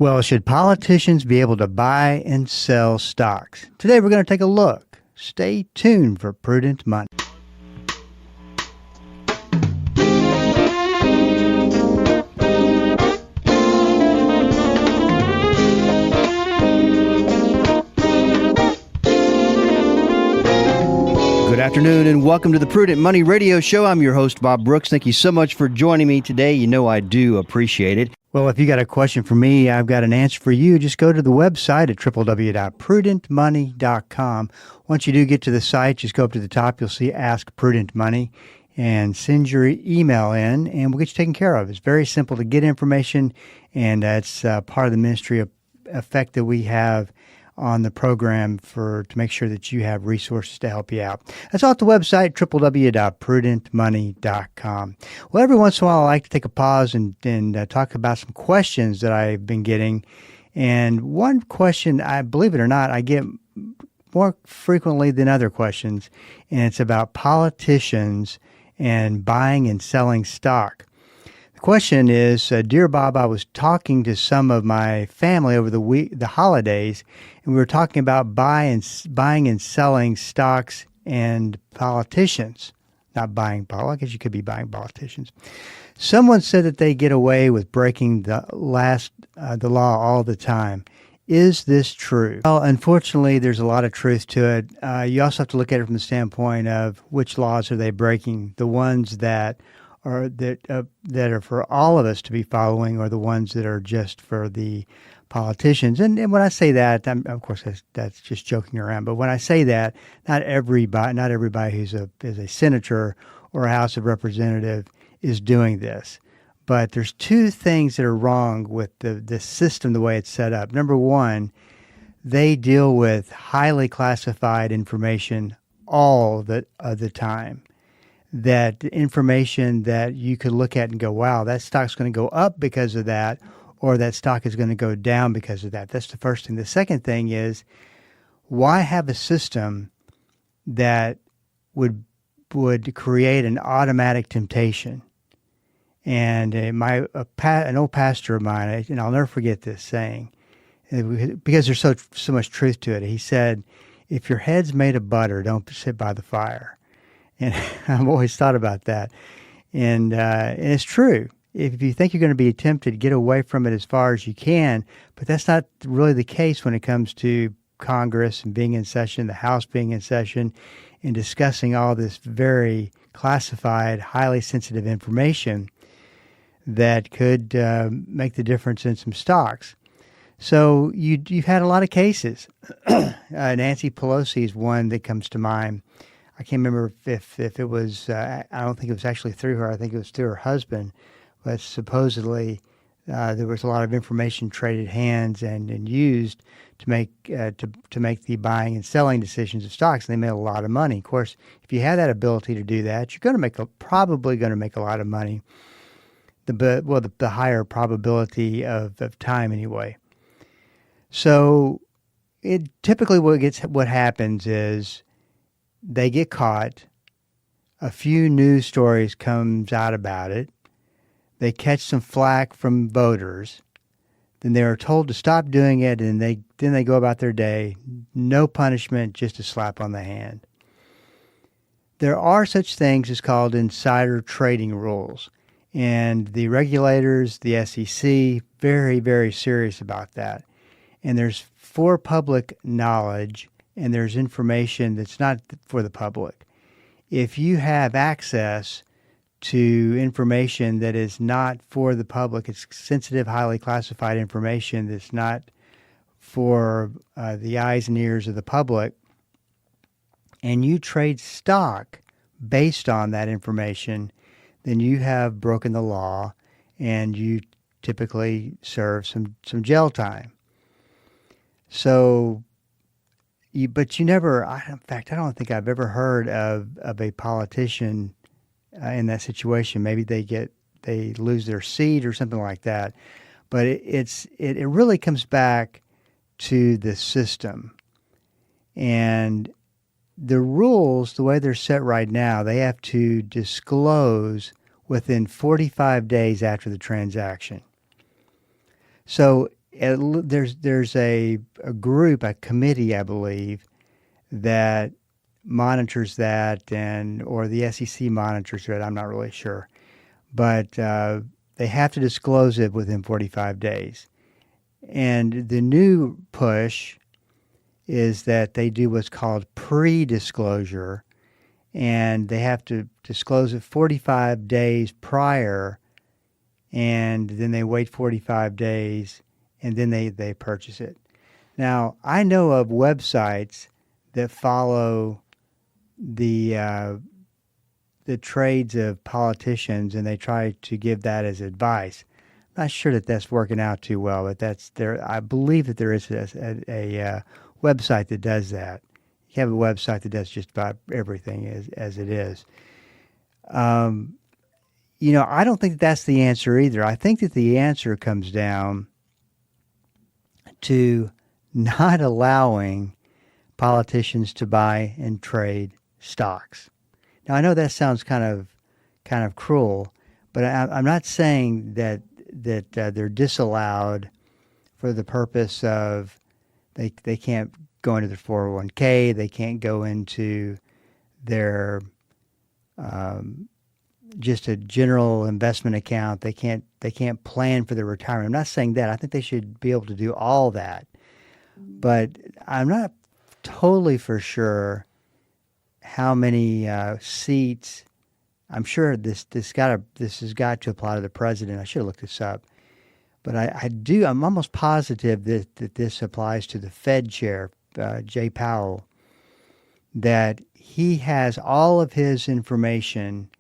Well, should politicians be able to buy and sell stocks? Today we're going to take a look. Stay tuned for Prudent Money. Good afternoon and welcome to the Prudent Money Radio Show. I'm your host, Bob Brooks. Thank you so much for joining me today. You know I do appreciate it. Well, if you got a question for me, I've got an answer for you. Just go to the website at www.prudentmoney.com. Once you do get to the site, just go up to the top. You'll see Ask Prudent Money and send your email in, and we'll get you taken care of. It's very simple to get information, and it's part of the ministry of effect that we have on the program to make sure that you have resources to help you out. That's all at the website, www.prudentmoney.com. Well, every once in a while, I like to take a pause and talk about some questions that I've been getting. And one question, I believe it or not, I get more frequently than other questions, and it's about politicians and buying and selling stock. The question is, Dear Bob, I was talking to some of my family over the holidays, and we were talking about buying and selling stocks and politicians. Not buying, I guess you could be buying politicians. Someone said that they get away with breaking the law all the time. Is this true? Well, unfortunately, there's a lot of truth to it. You also have to look at it from the standpoint of which laws are they breaking. The ones that are for all of us to be following, or the ones that are just for the politicians. And when I say that, of course, that's just joking around. But when I say that, not everybody who's a senator or a House of Representative is doing this. But there's two things that are wrong with the system, the way it's set up. Number one, they deal with highly classified information all the time. That information that you could look at and go, wow, that stock's going to go up because of that, or that stock is going to go down because of that. That's the first thing. The second thing is, why have a system that would create an automatic temptation? And an old pastor of mine, and I'll never forget this saying, because there's so much truth to it. He said, if your head's made of butter, don't sit by the fire. And I've always thought about that. And it's true. If you think you're going to be tempted, get away from it as far as you can. But that's not really the case when it comes to Congress and being in session, the House being in session, and discussing all this very classified, highly sensitive information that could make the difference in some stocks. So you've had a lot of cases. Nancy Pelosi is one that comes to mind. I can't remember if it was, I don't think it was actually through her. I think it was through her husband. But supposedly there was a lot of information traded hands and used to make the buying and selling decisions of stocks. And they made a lot of money. Of course, if you have that ability to do that, you're probably going to make a lot of money. The higher probability of time anyway. So typically what happens is, they get caught, a few news stories comes out about it, they catch some flack from voters, then they are told to stop doing it, and then they go about their day, no punishment, just a slap on the hand. There are such things as called insider trading rules, and the regulators, the SEC, very, very serious about that. And there's for public knowledge, and there's information that's not for the public. If you have access to information that is not for the public, it's sensitive, highly classified information that's not for the eyes and ears of the public, and you trade stock based on that information, then you have broken the law, and you typically serve some jail time. So, but you never, in fact, I don't think I've ever heard of a politician in that situation. Maybe they lose their seat or something like that. But it really comes back to the system. And the rules, the way they're set right now, they have to disclose within 45 days after the transaction. So there's a group, a committee, I believe, that monitors that, and or the SEC monitors it. I'm not really sure, but they have to disclose it within 45 days. And the new push is that they do what's called pre-disclosure, and they have to disclose it 45 days prior, and then they wait 45 days, and then they purchase it. Now, I know of websites that follow the trades of politicians, and they try to give that as advice. I'm not sure that that's working out too well, but that's there. I believe that there is a website that does that. You have a website that does just about everything as it is. I don't think that's the answer either. I think that the answer comes down to not allowing politicians to buy and trade stocks. Now, I know that sounds kind of cruel, but I'm not saying that they're disallowed for the purpose of they can't go into their 401k, they can't go into their just a general investment account. They can't plan for their retirement. I'm not saying that. I think they should be able to do all that, but I'm not totally for sure how many seats. I'm sure this has got to apply to the president. I should have looked this up, but I'm almost positive that this applies to the Fed chair, Jay Powell, that he has all of his information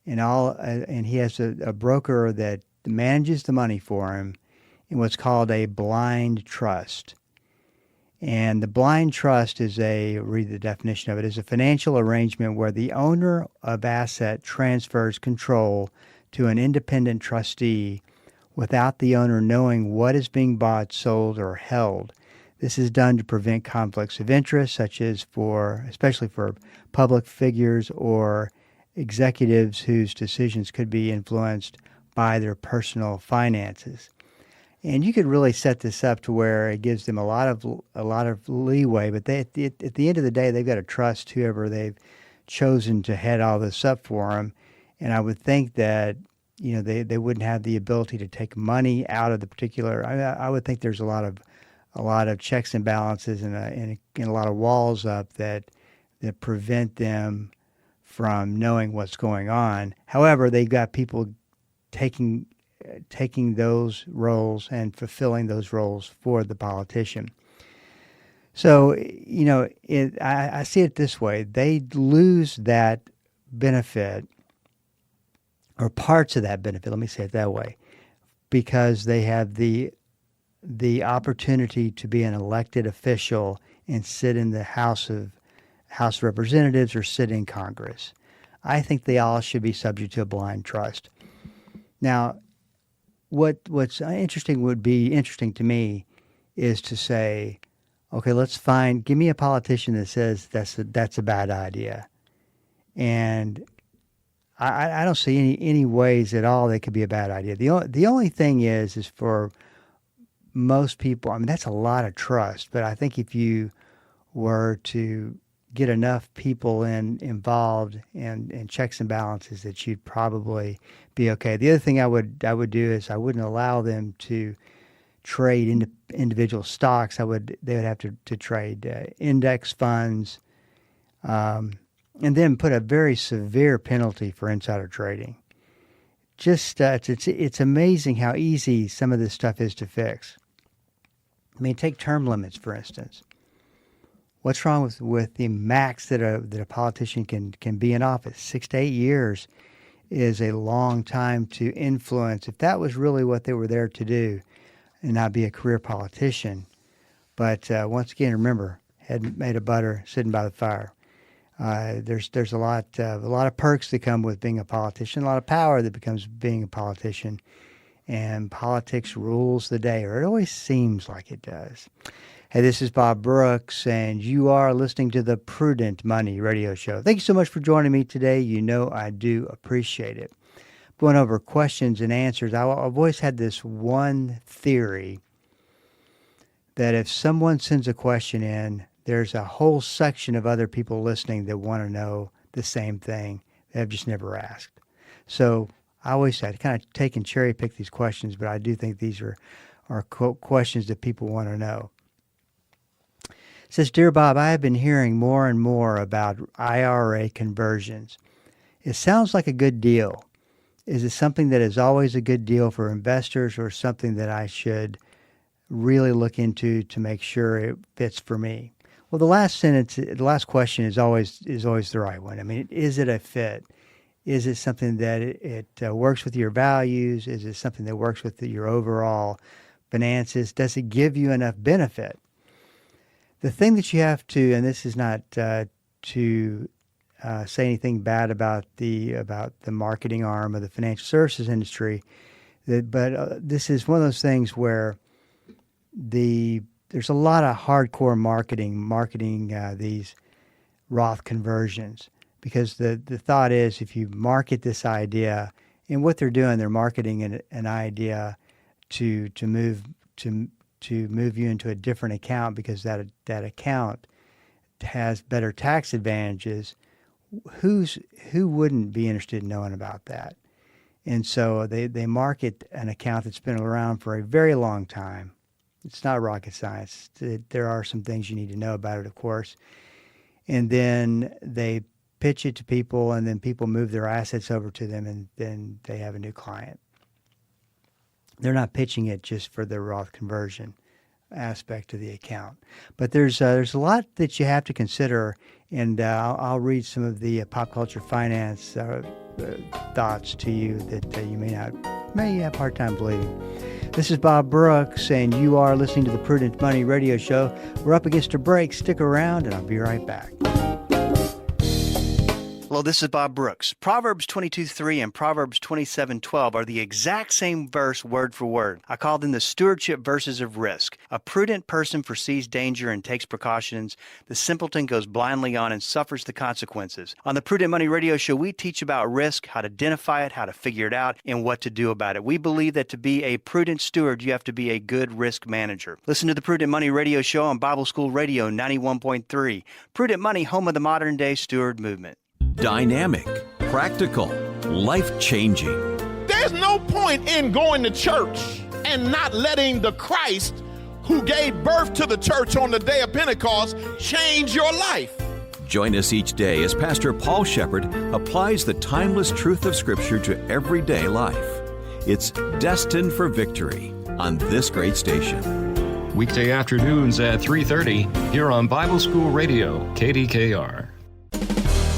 and he has a broker that manages the money for him in what's called a blind trust. And the blind trust read the definition of it, is a financial arrangement where the owner of asset transfers control to an independent trustee without the owner knowing what is being bought, sold, or held. This is done to prevent conflicts of interest, especially for public figures or executives whose decisions could be influenced by their personal finances. And you could really set this up to where it gives them a lot of leeway, but at the end of the day, they've got to trust whoever they've chosen to head all this up for them. And I would think that they wouldn't have the ability to take money out of the particular. I would think there's a lot of checks and balances and a lot of walls up that prevent them from knowing what's going on. However, they've got people taking those roles and fulfilling those roles for the politician. So, I see it this way. They lose that benefit, or parts of that benefit, let me say it that way, because they have the opportunity to be an elected official and sit in the House of Representatives or sit in Congress. I think they all should be subject to a blind trust. Now, what's would be interesting to me is to say, okay, give me a politician that says that's a bad idea. And I don't see any ways at all that could be a bad idea. The only thing is for most people, I mean, that's a lot of trust, but I think if you were to get enough people involved and checks and balances, that you'd probably be okay. The other thing I would do is I wouldn't allow them to trade individual stocks. They would have to trade index funds, and then put a very severe penalty for insider trading. Just it's amazing how easy some of this stuff is to fix. I mean, take term limits, for instance. What's wrong with the max that a politician can be in office? 6 to 8 years is a long time to influence. If that was really what they were there to do, and not be a career politician. But once again, remember, head made of butter, sitting by the fire. There's a lot of perks that come with being a politician, a lot of power that becomes being a politician, and politics rules the day, or it always seems like it does. Hey, this is Bob Brooks, and you are listening to the Prudent Money Radio Show. Thank you so much for joining me today. You know I do appreciate it. Going over questions and answers, I've always had this one theory that if someone sends a question in, there's a whole section of other people listening that want to know the same thing that have just never asked. So I always say, I kind of take and cherry pick these questions, but I do think these are questions that people want to know. It says, Dear Bob, I have been hearing more and more about IRA conversions. It sounds like a good deal. Is it something that is always a good deal for investors, or something that I should really look into to make sure it fits for me? Well, the last question is always the right one. I mean, is it a fit? Is it something that it works with your values? Is it something that works with your overall finances? Does it give you enough benefit? The thing that you have to, and this is not to say anything bad about the marketing arm of the financial services industry, but this is one of those things where there's a lot of hardcore marketing these Roth conversions, because the thought is, if you market this idea, and what they're doing, they're marketing an idea to move you into a different account, because that account has better tax advantages. Who wouldn't be interested in knowing about that? And so they market an account that's been around for a very long time. It's not rocket science. There are some things you need to know about it, of course. And then they pitch it to people, and then people move their assets over to them, and then they have a new client. They're not pitching it just for the Roth conversion aspect of the account. But there's a lot that you have to consider, and I'll read some of the pop culture finance thoughts to you that you may have a hard time believing. This is Bob Brooks, and you are listening to the Prudent Money Radio Show. We're up against a break. Stick around, and I'll be right back. Hello, this is Bob Brooks. Proverbs 22:3 and Proverbs 27:12 are the exact same verse word for word. I call them the stewardship verses of risk. A prudent person foresees danger and takes precautions. The simpleton goes blindly on and suffers the consequences. On the Prudent Money Radio Show, we teach about risk, how to identify it, how to figure it out, and what to do about it. We believe that to be a prudent steward, you have to be a good risk manager. Listen to the Prudent Money Radio Show on Bible School Radio 91.3. Prudent Money, home of the modern-day steward movement. Dynamic, practical, life-changing. There's no point in going to church and not letting the Christ who gave birth to the church on the day of Pentecost change your life. Join us each day as Pastor Paul Shepherd applies the timeless truth of Scripture to everyday life. It's Destined for Victory on this great station. Weekday afternoons at 3:30 here on Bible School Radio, KDKR.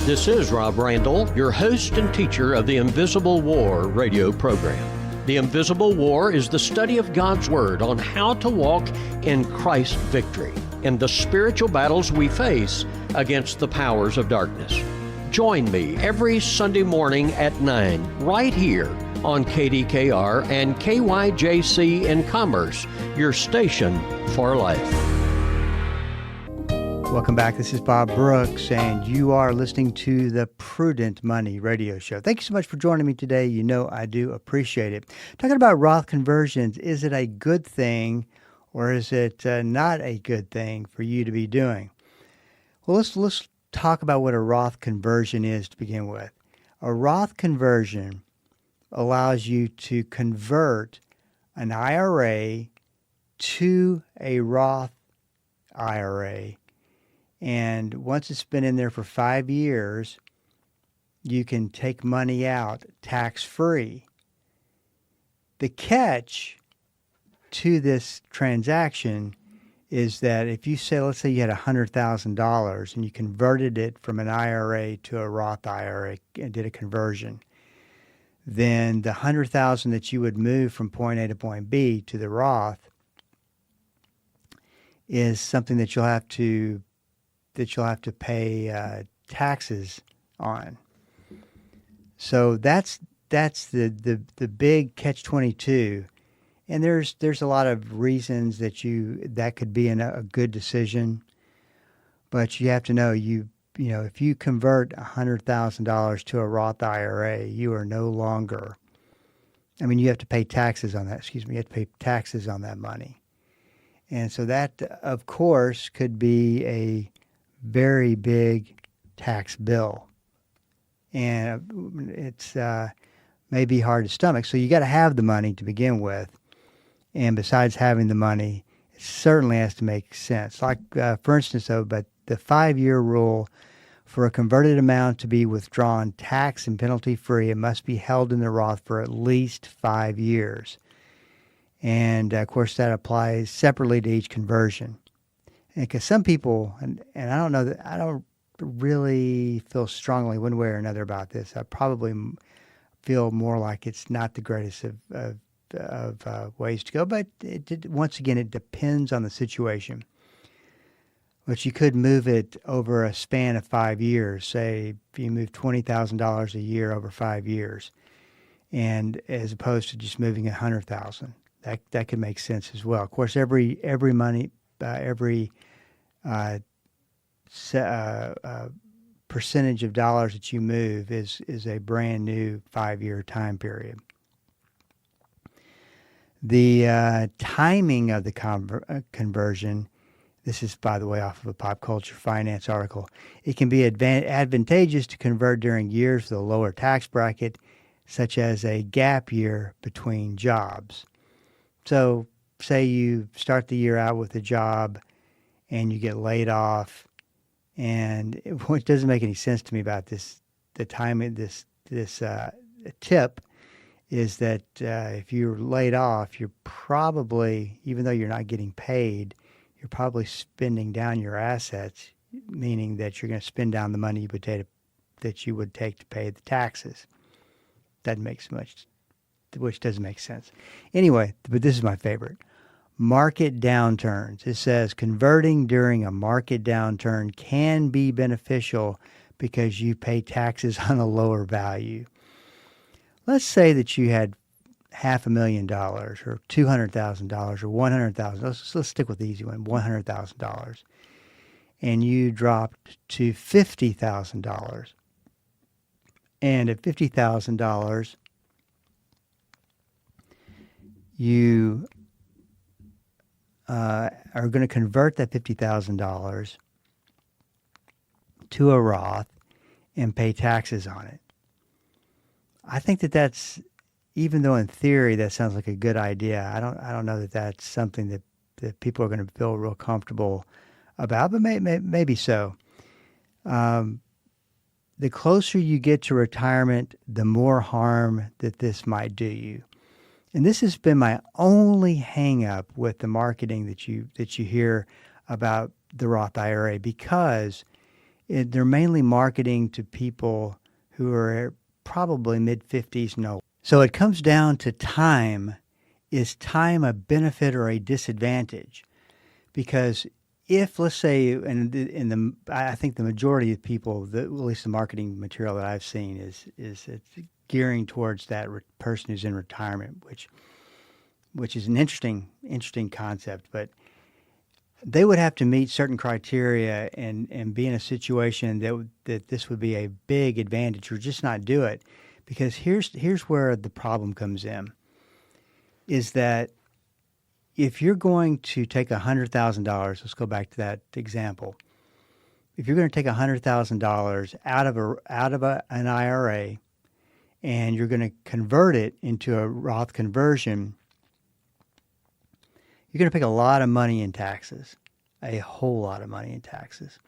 This is Rob Randall, your host and teacher of the Invisible War radio program. The Invisible War is the study of God's Word on how to walk in Christ's victory in the spiritual battles we face against the powers of darkness. Join me every Sunday morning at 9 right here on KDKR and KYJC in Commerce, your station for life. Welcome back. This is Bob Brooks, and you are listening to the Prudent Money Radio Show. Thank you so much for joining me today. You know I do appreciate it. Talking about Roth conversions, is it a good thing, or is it not a good thing for you to be doing? Well, let's talk about what a Roth conversion is to begin with. A Roth conversion allows you to convert an IRA to a Roth IRA. And once it's been in there for 5 years, you can take money out tax-free. The catch to this transaction is that if you say, let's say you had $100,000 and you converted it from an IRA to a Roth IRA and did a conversion, then the $100,000 that you would move from point A to point B to the Roth is something that you'll have to pay taxes on. So that's the big catch-22, and there's a lot of reasons that could be a good decision, but you have to know you know if you convert $100,000 to a Roth IRA, you are no longer. I mean, you have to pay taxes on that. You have to pay taxes on that money. And so that, of course, could be a very big tax bill. And it's may be hard to stomach. So you got to have the money to begin with. And besides having the money, it certainly has to make sense. Like, for instance, though, but the 5-year rule for a converted amount to be withdrawn tax and penalty free, it must be held in the Roth for at least 5 years. And of course, that applies separately to each conversion. And because some people, and I don't know that I don't really feel strongly one way or another about this. I probably feel more like it's not the greatest of ways to go, but once again, it depends on the situation. But you could move it over a span of 5 years. Say if you move $20,000 a year over 5 years, and as opposed to just moving $100,000, that could make sense as well. Of course, every percentage of dollars that you move is a brand new 5-year time period. The timing of the conversion, this is, by the way, off of a Pop Culture Finance article, it can be advantageous to convert during years with a lower tax bracket, such as a gap year between jobs. So say you start the year out with a job and you get laid off, and what doesn't make any sense to me about this, the timing, this tip is that if you're laid off, you're probably, even though you're not getting paid, you're probably spending down your assets, meaning that you're going to spend down the money that you would take to pay the taxes. That makes which doesn't make sense. Anyway, but this is my favorite. Market downturns. It says converting during a market downturn can be beneficial because you pay taxes on a lower value. Let's say that you had $500,000 or $200,000 or $100,000. Let's stick with the easy one, $100,000. And you dropped to $50,000. And at $50,000, you are going to convert that $50,000 to a Roth and pay taxes on it. I think that's, even though in theory that sounds like a good idea, I don't know that that's something that people are going to feel real comfortable about, but maybe so. The closer you get to retirement, the more harm that this might do you. And this has been my only hang-up with the marketing that you hear about the Roth IRA, because they're mainly marketing to people who are probably mid-50s and older. So it comes down to time. Is time a benefit or a disadvantage? Because if, let's say, I think the majority of people, at least the marketing material that I've seen, is it's gearing towards that person who's in retirement, which is an interesting concept. But they would have to meet certain criteria and be in a situation that this would be a big advantage, or just not do it. Because here's where the problem comes in, is that if you're going to take $100,000, let's go back to that example. If you're going to take $100,000 out of an IRA and you're going to convert it into a Roth conversion, you're going to pay a lot of money in taxes, a whole lot of money in taxes.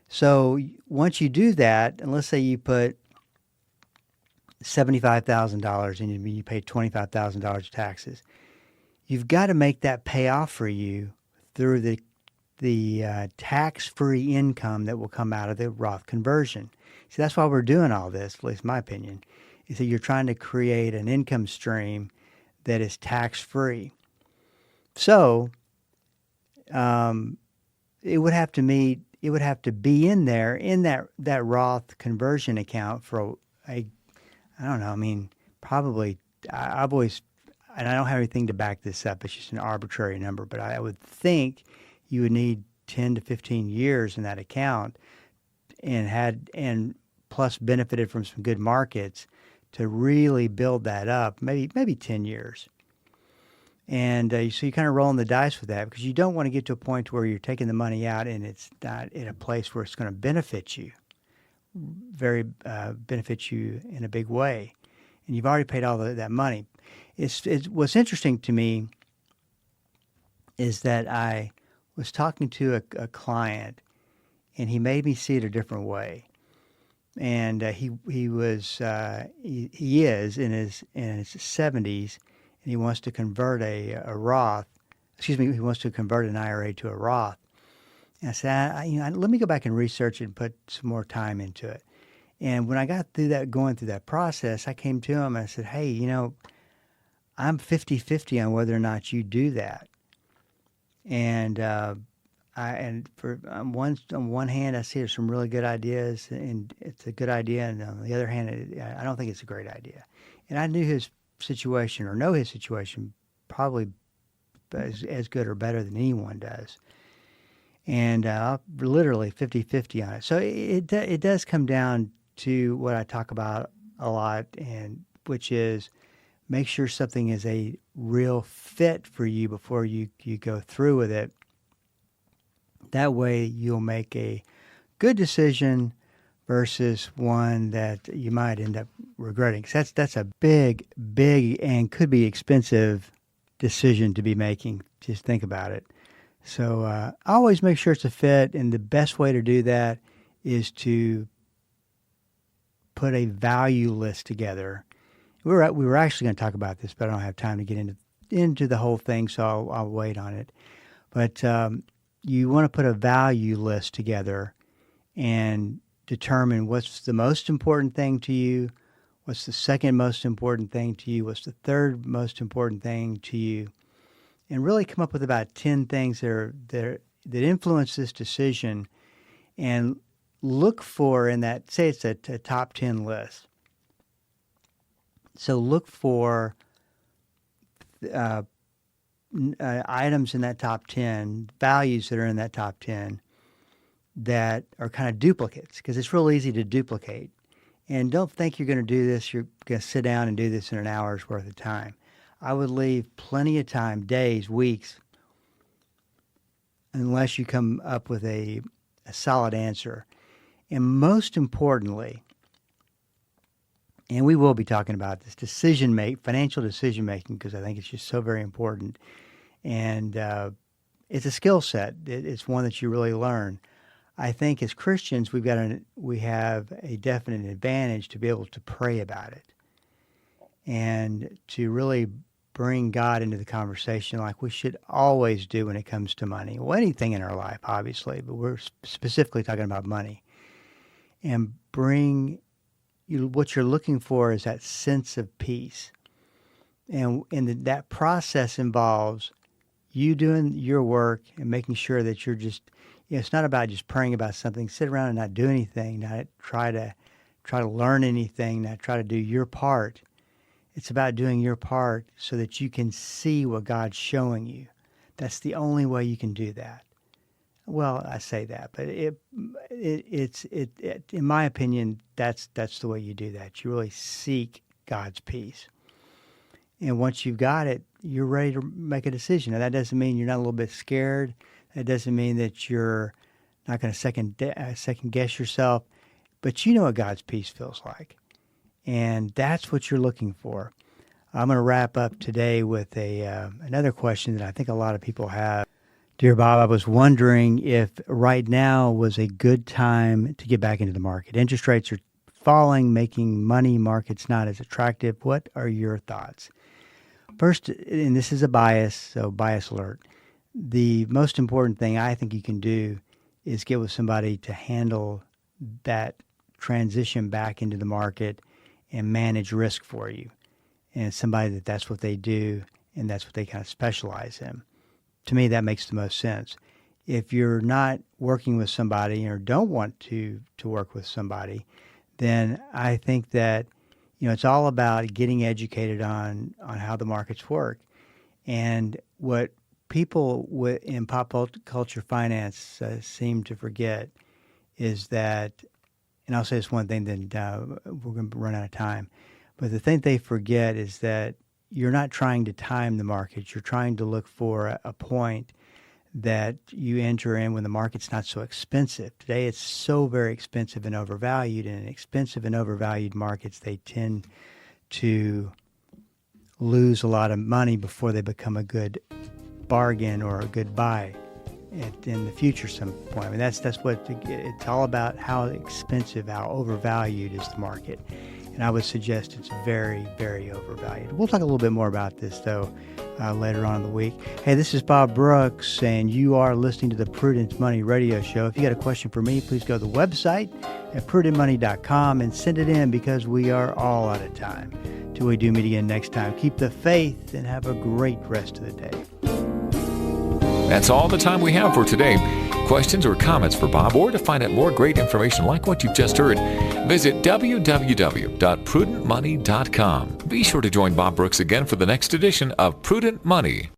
So once you do that, and let's say you put $75,000 and you pay $25,000 of taxes, you've got to make that pay off for you through the tax-free income that will come out of the Roth conversion. See, that's why we're doing all this, at least my opinion, is that you're trying to create an income stream that is tax-free. So it would have to be in there in that Roth conversion account for I don't know. I mean, probably I've always, and I don't have anything to back this up. It's just an arbitrary number, but I would think you would need 10 to 15 years in that account, and plus benefited from some good markets to really build that up. Maybe 10 years. And so you're kind of rolling the dice with that because you don't want to get to a point where you're taking the money out and it's not in a place where it's going to benefit you, benefit you in a big way. And you've already paid all that money. What's interesting to me is that I was talking to a client, and he made me see it a different way. And he is in his 70s, and he wants to convert a Roth. Excuse me, he wants to convert an IRA to a Roth. And I said, let me go back and research it and put some more time into it. And when I got through that, going through that process, I came to him and I said, hey, I'm 50-50 on whether or not you do that. And on one hand, I see there's some really good ideas, and it's a good idea, and on the other hand, I don't think it's a great idea. And I knew his situation, or know his situation, probably as good or better than anyone does. And literally 50-50 on it. So it does come down to what I talk about a lot, and which is make sure something is a real fit for you before you go through with it. That way you'll make a good decision versus one that you might end up regretting. 'Cause that's a big, and could be expensive decision to be making. Just think about it. So always make sure it's a fit, and the best way to do that is to put a value list together. We were actually going to talk about this, but I don't have time to get into the whole thing, so I'll wait on it. But you want to put a value list together and determine what's the most important thing to you, what's the second most important thing to you, what's the third most important thing to you, and really come up with about 10 things that influence this decision, and look for in that, say it's a top 10 list. So look for items in that top 10, values that are in that top 10 that are kind of duplicates, because it's real easy to duplicate. And don't think you're going to do this, you're going to sit down and do this in an hour's worth of time. I would leave plenty of time, days, weeks, unless you come up with a solid answer. And most importantly, and we will be talking about this, financial decision making, because I think it's just so very important. And it's a skill set. It's one that you really learn. I think as Christians, we have a definite advantage to be able to pray about it and to really bring God into the conversation like we should always do when it comes to money. Well, anything in our life, obviously, but we're specifically talking about money. And what you're looking for is that sense of peace. And that process involves you doing your work and making sure that you're just, it's not about just praying about something, sit around and not do anything, not try to learn anything, not try to do your part. It's about doing your part so that you can see what God's showing you. That's the only way you can do that. Well, I say that, but it's in my opinion, that's the way you do that. You really seek God's peace. And once you've got it, you're ready to make a decision. Now, that doesn't mean you're not a little bit scared. That doesn't mean that you're not going to second guess yourself, but you know what God's peace feels like. And that's what you're looking for. I'm going to wrap up today with another question that I think a lot of people have. Dear Bob, I was wondering if right now was a good time to get back into the market. Interest rates are falling, making money markets not as attractive. What are your thoughts? First, and this is a bias, so bias alert. The most important thing I think you can do is get with somebody to handle that transition back into the market and manage risk for you. And somebody that's what they do and that's what they kind of specialize in. To me, that makes the most sense. If you're not working with somebody or don't want to work with somebody, then I think that it's all about getting educated on how the markets work. And what people in pop culture finance seem to forget is that, and I'll say this one thing, then we're going to run out of time, but the thing they forget is that you're not trying to time the market. You're trying to look for a point that you enter in when the market's not so expensive. Today it's so very expensive and overvalued, and in expensive and overvalued markets, they tend to lose a lot of money before they become a good bargain or a good buy in the future some point. I mean, that's what it's all about, how expensive, how overvalued is the market. And I would suggest it's very, very overvalued. We'll talk a little bit more about this, though, later on in the week. Hey, this is Bob Brooks, and you are listening to the Prudent Money Radio Show. If you got a question for me, please go to the website at prudentmoney.com and send it in, because we are all out of time. Till we do meet again next time, keep the faith and have a great rest of the day. That's all the time we have for today. Questions or comments for Bob, or to find out more great information like what you've just heard, visit www.prudentmoney.com. Be sure to join Bob Brooks again for the next edition of Prudent Money.